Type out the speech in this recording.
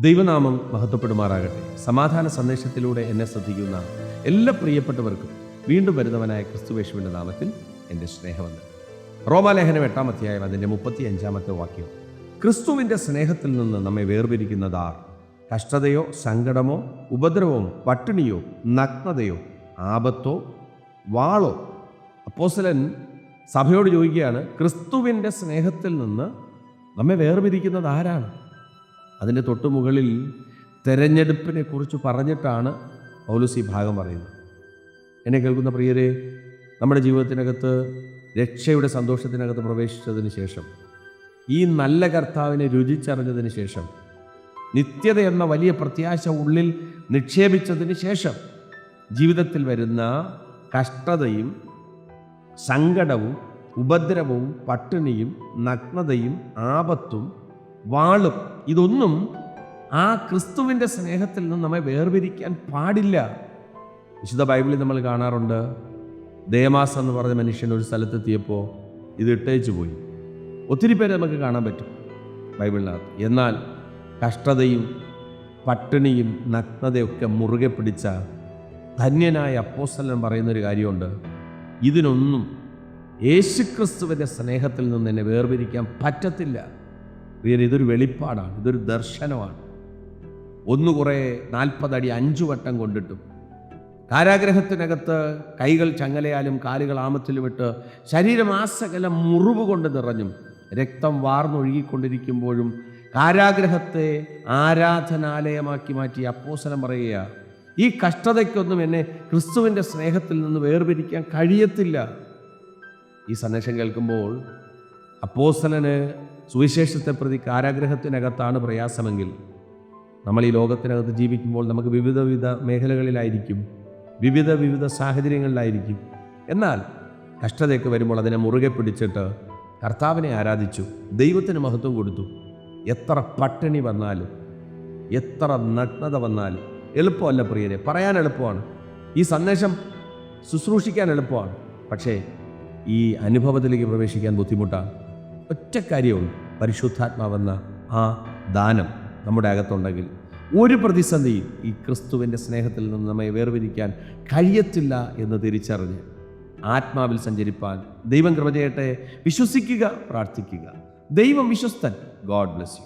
ദൈവനാമം മഹത്വപ്പെടുമാറാകട്ടെ. സമാധാന സന്ദേശത്തിലൂടെ എന്നെ ശ്രദ്ധിക്കുന്ന എല്ലാ പ്രിയപ്പെട്ടവർക്കും വീണ്ടും വരുന്നവനായ ക്രിസ്തുയേശുവിൻ്റെ നാമത്തിൽ എൻ്റെ സ്നേഹവന്ദനം. റോമാലേഖനം 8-ാം അധ്യായം അതിൻ്റെ 35-ാമത്തെ വാക്യം. ക്രിസ്തുവിൻ്റെ സ്നേഹത്തിൽ നിന്ന് നമ്മെ വേർപിരിക്കുന്നതാർ? കഷ്ടതയോ, സങ്കടമോ, ഉപദ്രവമോ, പട്ടിണിയോ, നഗ്നതയോ, ആപത്തോ, വാളോ? അപ്പോസ്തലൻ സഭയോട് ചോദിക്കുകയാണ്, ക്രിസ്തുവിൻ്റെ സ്നേഹത്തിൽ നിന്ന് നമ്മെ വേർപിരിക്കുന്നത് ആരാണ്? അതിൻ്റെ തൊട്ടുമുകളിൽ തെരഞ്ഞെടുപ്പിനെ കുറിച്ച് പറഞ്ഞിട്ടാണ് പൗലോസ് ഈ ഭാഗം പറയുന്നത്. എന്നെ കേൾക്കുന്ന പ്രിയരെ, നമ്മുടെ ജീവിതത്തിനകത്ത് രക്ഷയുടെ സന്തോഷത്തിനകത്ത് പ്രവേശിച്ചതിന് ശേഷം, ഈ നല്ല കർത്താവിനെ രുചിച്ചറിഞ്ഞതിന് ശേഷം, നിത്യത എന്ന വലിയ പ്രത്യാശ ഉള്ളിൽ നിക്ഷേപിച്ചതിന് ശേഷം ജീവിതത്തിൽ വരുന്ന കഷ്ടതയും സങ്കടവും ഉപദ്രവവും പട്ടിണിയും നഗ്നതയും ആപത്തും വാളും ഇതൊന്നും ആ ക്രിസ്തുവിൻ്റെ സ്നേഹത്തിൽ നിന്ന് നമ്മെ വേർപിരിക്കാൻ പാടില്ല. വിശുദ്ധ ബൈബിളിൽ നമ്മൾ കാണാറുണ്ട്, ദേമാസ് എന്ന് പറഞ്ഞ മനുഷ്യൻ ഒരു സ്ഥലത്തെത്തിയപ്പോൾ ഇത് ഇട്ടേച്ചു പോയി. ഒത്തിരി പേര് നമുക്ക് കാണാൻ പറ്റും ബൈബിളിനകത്ത്. എന്നാൽ കഷ്ടതയും പട്ടിണിയും നഗ്നതയൊക്കെ മുറുകെ പിടിച്ച ധന്യനായ അപ്പോസ്തലൻ പറയുന്നൊരു കാര്യമുണ്ട്, ഇതിനൊന്നും യേശുക്രിസ്തുവിൻ്റെ സ്നേഹത്തിൽ നിന്ന് എന്നെ വേർപിരിക്കാൻ പറ്റത്തില്ല. ഇതൊരു വെളിപ്പാടാണ്, ഇതൊരു ദർശനമാണ്. കുറേ 40 അടി 5 വട്ടം കൊണ്ടിട്ടും കാരാഗ്രഹത്തിനകത്ത് കൈകൾ ചങ്ങലയാലും കാലുകൾ ആമത്തിലുമിട്ട് ശരീരം ആസകലം മുറിവ് കൊണ്ട് നിറഞ്ഞും രക്തം വാർന്നൊഴുകിക്കൊണ്ടിരിക്കുമ്പോഴും കാരാഗ്രഹത്തെ ആരാധനാലയമാക്കി മാറ്റി അപ്പോസ്തലൻ പറയുക, ഈ കഷ്ടതയ്ക്കൊന്നും എന്നെ ക്രിസ്തുവിൻ്റെ സ്നേഹത്തിൽ നിന്ന് വേർപിരിക്കാൻ കഴിയത്തില്ല. ഈ സന്ദേശം കേൾക്കുമ്പോൾ അപ്പോസ്തലന് സുവിശേഷത്തെ പ്രതി കാരാഗ്രഹത്തിനകത്താണ് പ്രയാസമെങ്കിൽ, നമ്മൾ ഈ ലോകത്തിനകത്ത് ജീവിക്കുമ്പോൾ നമുക്ക് വിവിധ മേഖലകളിലായിരിക്കും, വിവിധ സാഹചര്യങ്ങളിലായിരിക്കും. എന്നാൽ കഷ്ടതയൊക്കെ വരുമ്പോൾ അതിനെ മുറുകെ പിടിച്ചിട്ട് കർത്താവിനെ ആരാധിച്ചു, ദൈവത്തിന് മഹത്വം കൊടുത്തു. എത്ര പട്ടിണി വന്നാലും എത്ര നഗ്നത വന്നാലും എളുപ്പമല്ല പ്രിയരെ, പറയാൻ എളുപ്പമാണ്, ഈ സന്ദേശം ശുശ്രൂഷിക്കാൻ എളുപ്പമാണ്, പക്ഷേ ഈ അനുഭവത്തിലേക്ക് പ്രവേശിക്കാൻ ബുദ്ധിമുട്ടാണ്. ഒറ്റ കാര്യമുള്ളൂ, പരിശുദ്ധാത്മാവെന്ന ആ ദാനം നമ്മുടെ അകത്തുണ്ടെങ്കിൽ ഒരു പ്രതിസന്ധിയും ഈ ക്രിസ്തുവിൻ്റെ സ്നേഹത്തിൽ നിന്ന് നമ്മെ വേർപിരിക്കാൻ കഴിയത്തില്ല എന്ന് തിരിച്ചറിഞ്ഞ് ആത്മാവിൽ സഞ്ചരിപ്പാൻ ദൈവം കൃപ ചെയ്യട്ടെ. വിശ്വസിക്കുക, പ്രാർത്ഥിക്കുക. ദൈവം വിശ്വസ്തൻ. God bless U.